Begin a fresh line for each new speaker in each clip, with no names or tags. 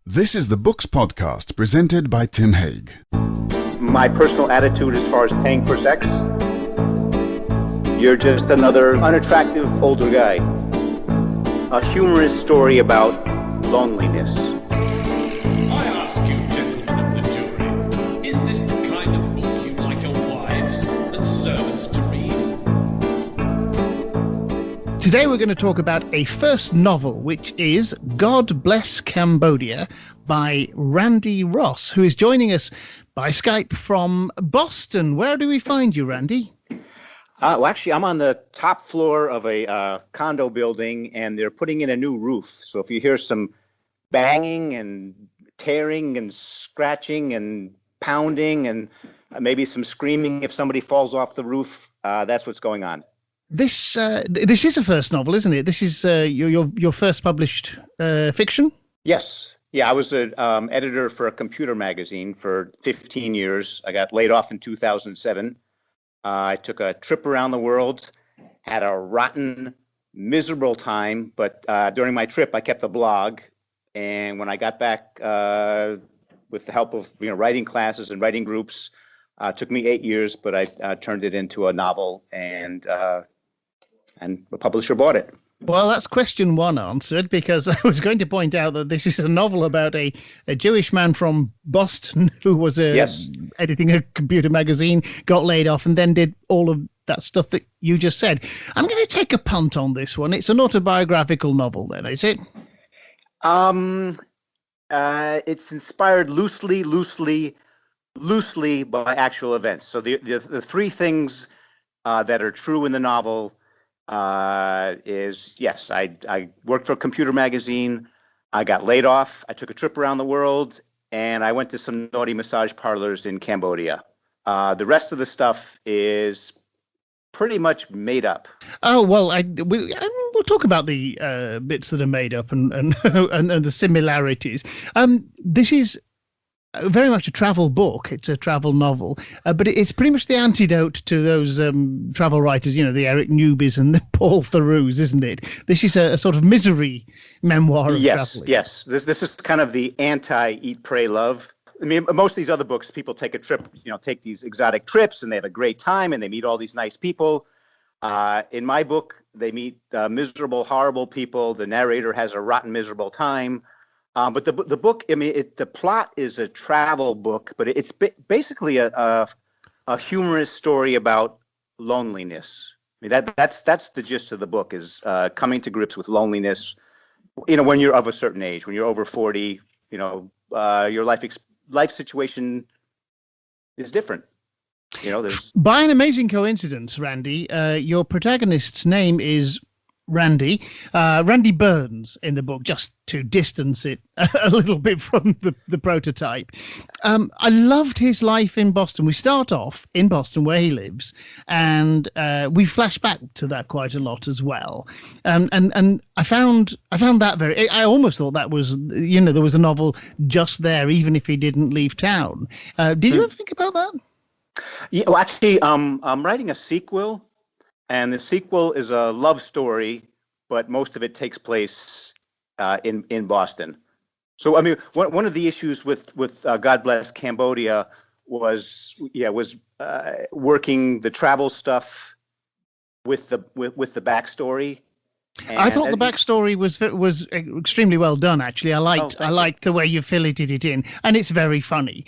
This is the Books Podcast presented by Tim Haig.
My personal attitude as far as paying for sex, you're just another unattractive older guy. A humorous story about loneliness.
I ask you, gentlemen of the jury, is this the kind of book you'd like your wives and servants to read?
Today we're going to talk about a first novel, which is God Bless Cambodia by Randy Ross, who is joining us by Skype from Boston. Where do we find you, Randy?
Well, actually, I'm on the top floor of a condo building, and they're putting in a new roof. So if you hear some banging and tearing and scratching and pounding and maybe some screaming if somebody falls off the roof, that's what's going on.
This is a first novel, isn't it? This is your first published fiction?
Yes. Yeah, I was an editor for a computer magazine for 15 years. I got laid off in 2007. I took a trip around the world, had a rotten, miserable time, but during my trip, I kept a blog. And when I got back with the help of writing classes and writing groups, it took me 8 years, but I turned it into a novel, and the publisher bought it.
Well, that's question one answered, because I was going to point out that this is a novel about a Jewish man from Boston who was editing a computer magazine, got laid off, and then did all of that stuff that you just said. I'm going to take a punt on this one. It's an autobiographical novel then, is it?
It's inspired loosely by actual events. So the three things that are true in the novel is, yes, I worked for a computer magazine. I got laid off. I took a trip around the world, and I went to some naughty massage parlors in Cambodia. The rest of the stuff is pretty much made up. Oh, well,
we'll talk about the bits that are made up and the similarities. This is very much a travel book. It's a travel novel, but it's pretty much the antidote to those travel writers, the Eric Newbys and the Paul Theroux, isn't it? This is a sort of misery memoir of traveling.
Yes. This is kind of the anti-Eat, Pray, Love. I mean, most of these other books, people take a trip, take these exotic trips, and they have a great time, and they meet all these nice people. In my book, they meet miserable, horrible people. The narrator has a rotten, miserable time. But the book, the plot is a travel book, but it's basically a humorous story about loneliness. I mean, that's the gist of the book, is coming to grips with loneliness. When you're of a certain age, when you're over 40, your life situation is different. There's
by an amazing coincidence, Randy, your protagonist's name is Randy Burns in the book, just to distance it a little bit from the prototype. I loved his life in Boston. We start off in Boston, where he lives, and we flash back to that quite a lot as well. And I found that I almost thought that was, there was a novel just there, even if he didn't leave town. Did you ever think about that?
Yeah, well, actually, I'm writing a sequel. And the sequel is a love story, but most of it takes place in Boston. So, I mean, one of the issues with God Bless Cambodia was working the travel stuff with the backstory. And
I thought the backstory was extremely well done. Actually, I liked the way you filleted it in, and it's very funny.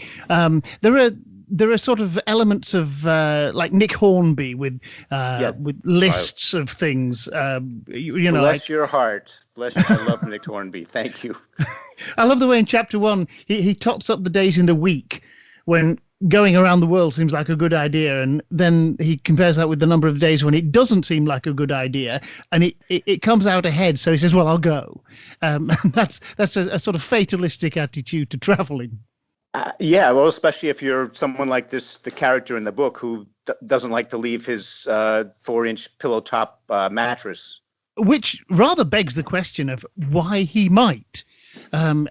There are sort of elements of like Nick Hornby with lists of things.
Bless your heart. I love Nick Hornby. Thank you.
I love the way in chapter 1 he tots up the days in the week when going around the world seems like a good idea, and then he compares that with the number of days when it doesn't seem like a good idea, and it comes out ahead. So he says, "Well, I'll go." That's a sort of fatalistic attitude to traveling.
Well, especially if you're someone like this, the character in the book, who doesn't like to leave his 4-inch pillow top mattress. Which
rather begs the question of why he might. Having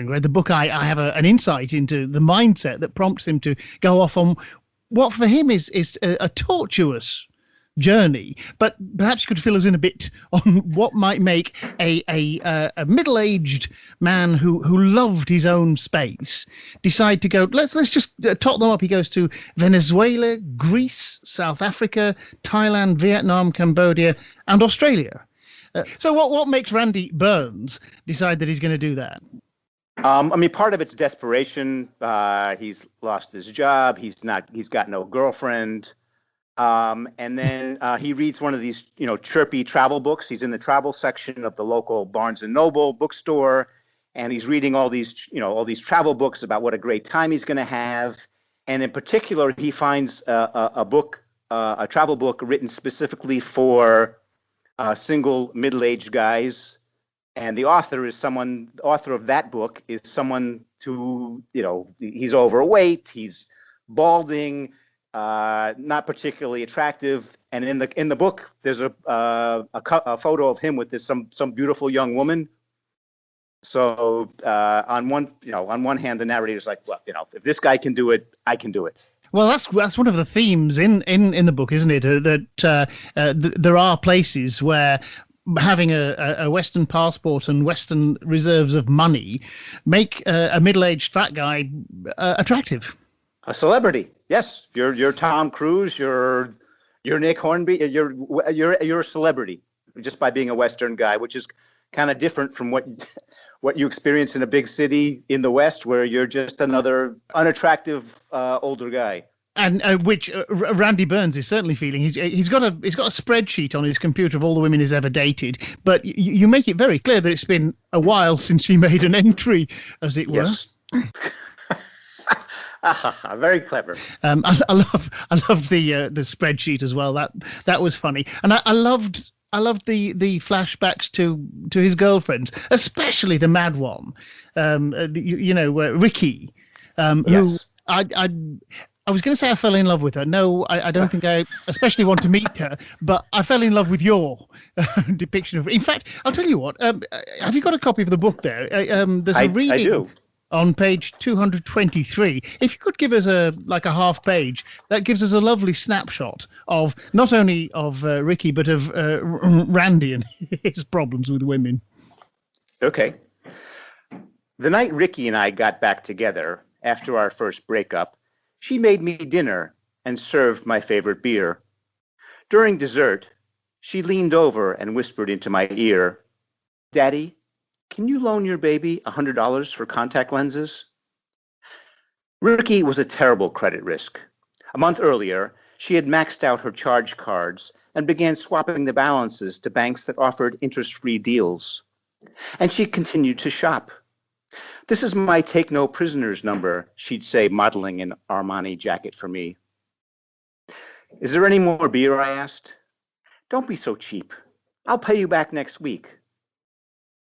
read the book, I have an insight into the mindset that prompts him to go off on what for him is a tortuous journey. But perhaps you could fill us in a bit on what might make a middle-aged man who loved his own space decide to go. Let's just top them up. He goes to Venezuela, Greece, South Africa, Thailand, Vietnam, Cambodia, and Australia. So what makes Randy Burns decide that he's going to do that?
I mean, part of it's desperation. He's lost his job. He's got no girlfriend. And then he reads one of these, chirpy travel books. He's in the travel section of the local Barnes and Noble bookstore, and he's reading all these travel books about what a great time he's going to have. And in particular, he finds a travel book written specifically for single middle-aged guys. And the author of that book is someone who, he's overweight, he's balding, not particularly attractive. And in the book, there's a photo of him with some beautiful young woman. So on one hand, the narrator is like, well, if this guy can do it, I can do it.
Well, that's one of the themes in the book, isn't it? That there are places where having a Western passport and Western reserves of money make a middle-aged fat guy attractive.
A celebrity, yes. You're Tom Cruise. You're Nick Hornby. You're a celebrity just by being a Western guy, which is kind of different from what you experience in a big city in the West, where you're just another unattractive older guy.
And which Randy Burns is certainly feeling. He's got a spreadsheet on his computer of all the women he's ever dated. But you make it very clear that it's been a while since he made an entry, as it were.
Yes. Very clever.
I love the spreadsheet as well. That was funny, and I loved the flashbacks to his girlfriends, especially the mad one, Ricky,
yes.
who I was going to say I fell in love with her. No, I don't think I especially want to meet her, but I fell in love with your depiction of her. In fact, I'll tell you what, have you got a copy of the book there? There's a reading.
I do.
On page 223, if you could give us a half page, that gives us a lovely snapshot of not only of Ricky, but of Randy and his problems with women.
Okay. The night Ricky and I got back together after our first breakup, she made me dinner and served my favorite beer. During dessert, she leaned over and whispered into my ear, "Daddy, can you loan your baby $100 for contact lenses?" Ricky was a terrible credit risk. A month earlier, she had maxed out her charge cards and began swapping the balances to banks that offered interest-free deals. And she continued to shop. "This is my take no prisoners number," she'd say, modeling an Armani jacket for me. "Is there any more beer?" I asked. "Don't be so cheap. I'll pay you back next week."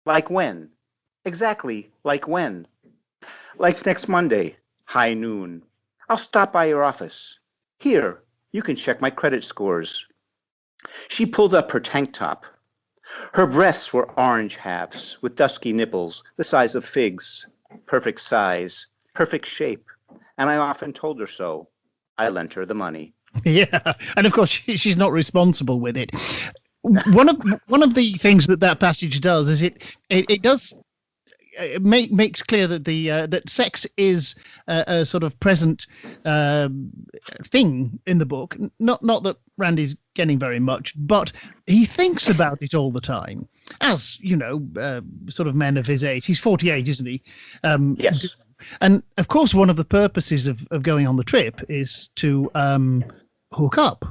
"Like when?" "Exactly, like when?" "Like next Monday, high noon. I'll stop by your office. Here, you can check my credit scores." She pulled up her tank top. Her breasts were orange halves with dusky nipples the size of figs, perfect size, perfect shape, and I often told her so. I lent her the money.
Yeah, and of course she's not responsible with it. One of the things that passage does is it does makes clear that that sex is a sort of present thing in the book. Not that Randy's getting very much, but he thinks about it all the time. As sort of men of his age. He's 48, isn't he?
Yes.
And of course, one of the purposes of going on the trip is to hook up.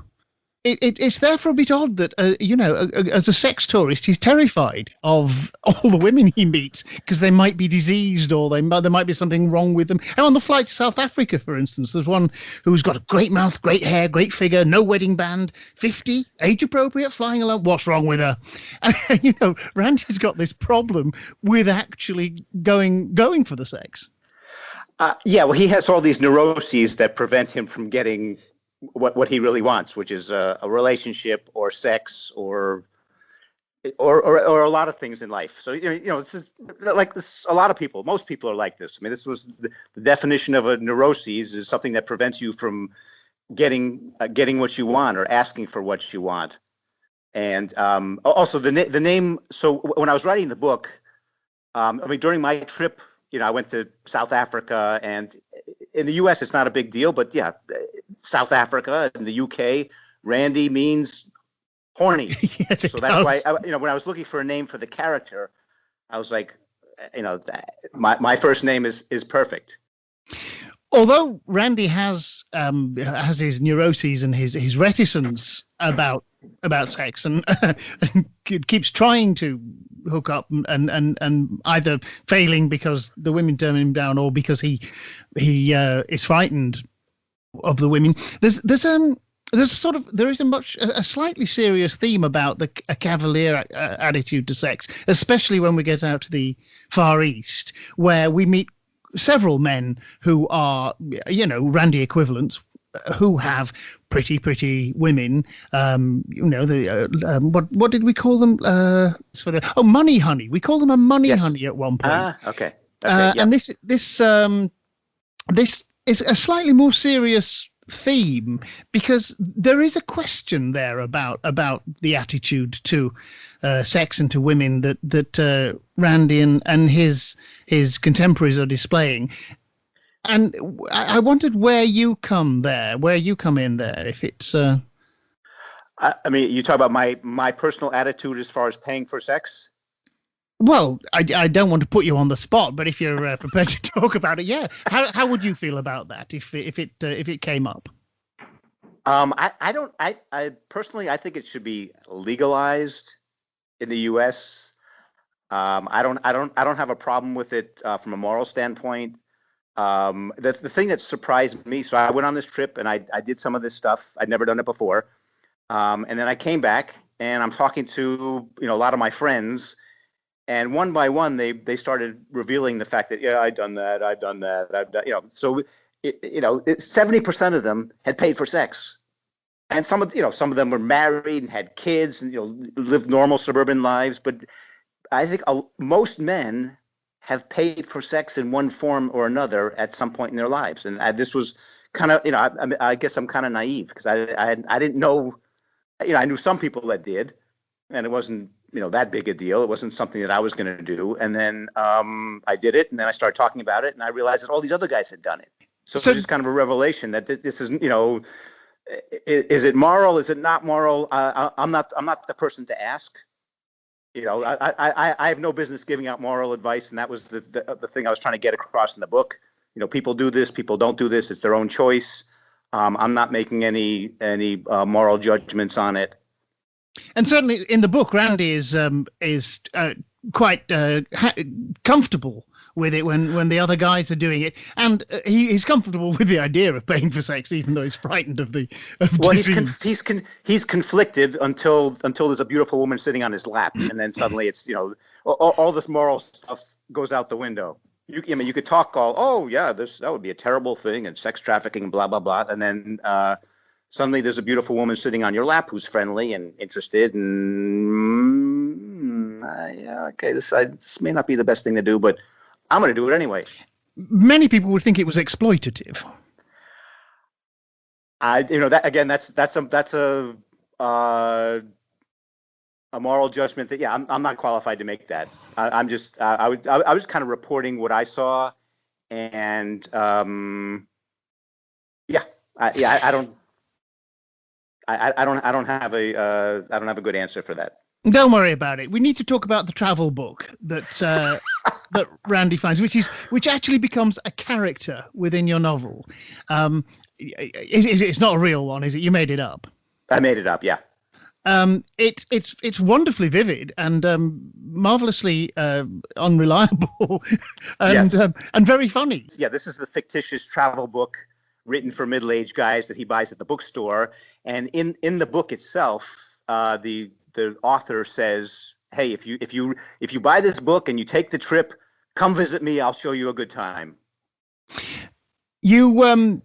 It's therefore a bit odd that, as a sex tourist, he's terrified of all the women he meets because they might be diseased or there might be something wrong with them. And on the flight to South Africa, for instance, there's one who's got a great mouth, great hair, great figure, no wedding band, 50, age appropriate, flying alone. What's wrong with her? And, Randy's got this problem with actually going for the sex.
Well, he has all these neuroses that prevent him from getting what he really wants, which is a relationship or sex or a lot of things in life. So this is like this. A lot of people, most people are like this. I mean, this was the definition of a neuroses is something that prevents you from getting what you want or asking for what you want. And also the name. So when I was writing the book, I mean, during my trip, I went to South Africa, and in the U.S. it's not a big deal, but yeah, South Africa and the U.K. Randy means horny.
Yes,
so that's why when I was looking for a name for the character, I was like, my first name is perfect.
Although Randy has his neuroses and his reticence about sex, and keeps trying to hook up and either failing because the women turn him down or because he is frightened of the women. There is a slightly serious theme about a cavalier attitude to sex, especially when we get out to the Far East, where we meet several men who are, Randy equivalents, who have pretty women. What did we call them? Money honey. We call them a money honey at one point.
Okay.
Yep. And this is a slightly more serious theme, because there is a question there about the attitude to sex and to women that Randy and his contemporaries are displaying. And I wondered where you come in there, if it's.
I mean, you talk about my personal attitude as far as paying for sex.
Well, I don't want to put you on the spot, but if you're prepared to talk about it, yeah. How would you feel about that if it came up?
I personally, I think it should be legalized in the U.S. I don't have a problem with it from a moral standpoint. The thing that surprised me, so I went on this trip and I did some of this stuff. I'd never done it before. And then I came back and I'm talking to, a lot of my friends, and one by one, they started revealing the fact that, yeah, I've done that. So, 70% of them had paid for sex. And some of them were married and had kids and, lived normal suburban lives. But I think most men have paid for sex in one form or another at some point in their lives. And this was kind of, I guess I'm kind of naive because I didn't know, I knew some people that did, and it wasn't, that big a deal. It wasn't something that I was going to do. And then I did it, and then I started talking about it, and I realized that all these other guys had done it. So it was just kind of a revelation that this is, is it moral? Is it not moral? I'm not the person to ask. I have no business giving out moral advice, and that was the thing I was trying to get across in the book. People do this, people don't do this. It's their own choice. I'm not making any moral judgments on it.
And certainly in the book, Randy is quite comfortable with it when the other guys are doing it, and he's comfortable with the idea of paying for sex, even though he's frightened of
he's conflicted until there's a beautiful woman sitting on his lap, and then suddenly it's all this moral stuff goes out the window. You could talk that would be a terrible thing, and sex trafficking and blah blah blah, and then suddenly there's a beautiful woman sitting on your lap who's friendly and interested, and this may not be the best thing to do, but I'm going to do it anyway.
Many people would think it was exploitative.
That's a moral judgment that I'm not qualified to make that. I was kind of reporting what I saw, and I don't have a good answer for that.
Don't worry about it. We need to talk about the travel book that that Randy finds, which actually becomes a character within your novel. It's not a real one, is it? You made it up.
I made it up, yeah.
It's wonderfully vivid and marvelously unreliable and
Yes.
And very funny.
Yeah, this is the fictitious travel book written for middle-aged guys that he buys at the bookstore. And in the book itself, the author says, "Hey, if you buy this book and you take the trip, come visit me. I'll show you a good time."
You're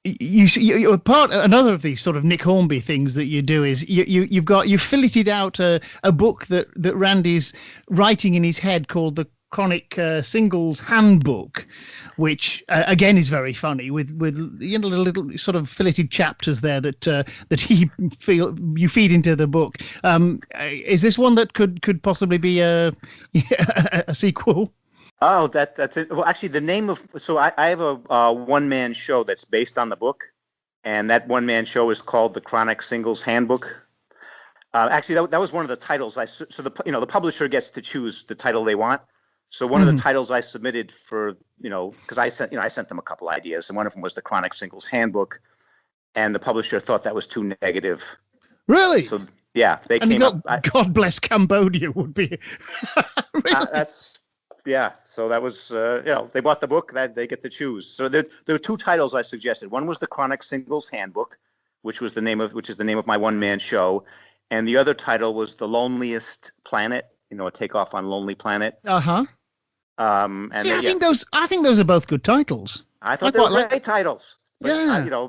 another of these sort of Nick Hornby things that you do is you've filleted out a book that Randy's writing in his head called the chronic singles handbook, which again is very funny with little sort of filleted chapters there that you feed into the book. Is this one that could possibly be a sequel?
Oh, that's it. Well, actually, the name of I have a one-man show that's based on the book, and that one-man show is called the Chronic Singles Handbook. Actually, that was one of the titles. The publisher gets to choose the title they want. So one of the titles I submitted for because I sent them a couple ideas, and one of them was the Chronic Singles Handbook, and the publisher thought that was too negative.
Really?
So yeah, they
and
came up.
God bless Cambodia would be. Really?
Yeah, so that was, they bought the book, that they get to choose. So there were two titles I suggested. One was the Chronic Singles Handbook, which is the name of my one-man show, and the other title was The Loneliest Planet. A takeoff on Lonely Planet.
Uh-huh.
And
I think those are both good titles.
I thought they were great titles. But,
yeah.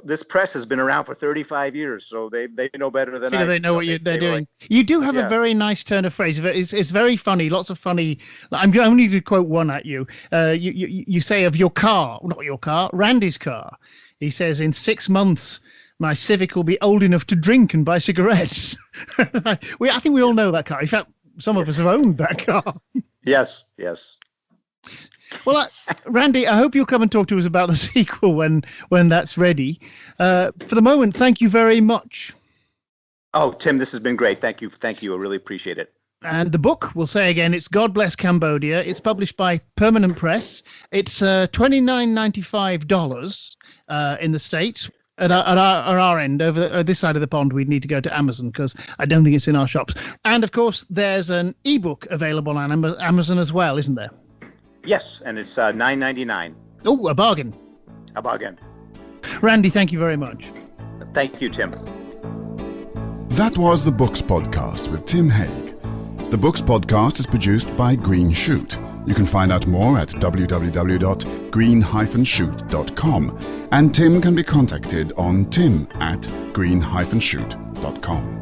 This press has been around for 35 years, so they know better than I.
They know what they're doing. You do have a very nice turn of phrase. It's very funny. Lots of funny. I'm only to quote one at you. You say of your car, not your car, Randy's car. He says, in 6 months, my Civic will be old enough to drink and buy cigarettes. I think we all know that car. In fact, some of us have owned that car.
Yes.
Well, Randy, I hope you'll come and talk to us about the sequel when that's ready. For the moment, thank you very much.
Oh, Tim, this has been great. Thank you. I really appreciate it.
And the book, we'll say again, it's God Bless Cambodia. It's published by Permanent Press. It's $29.95 in the States. At our end, over this side of the pond, we'd need to go to Amazon because I don't think it's in our shops. And, of course, there's an ebook available on Amazon as well, isn't there?
Yes, and it's $9.99.
Oh, a bargain.
A bargain.
Randy, thank you very much.
Thank you, Tim.
That was the Books Podcast with Tim Haig. The Books Podcast is produced by Green Shoot. You can find out more at www.green-shoot.com, and Tim can be contacted on tim@green-shoot.com.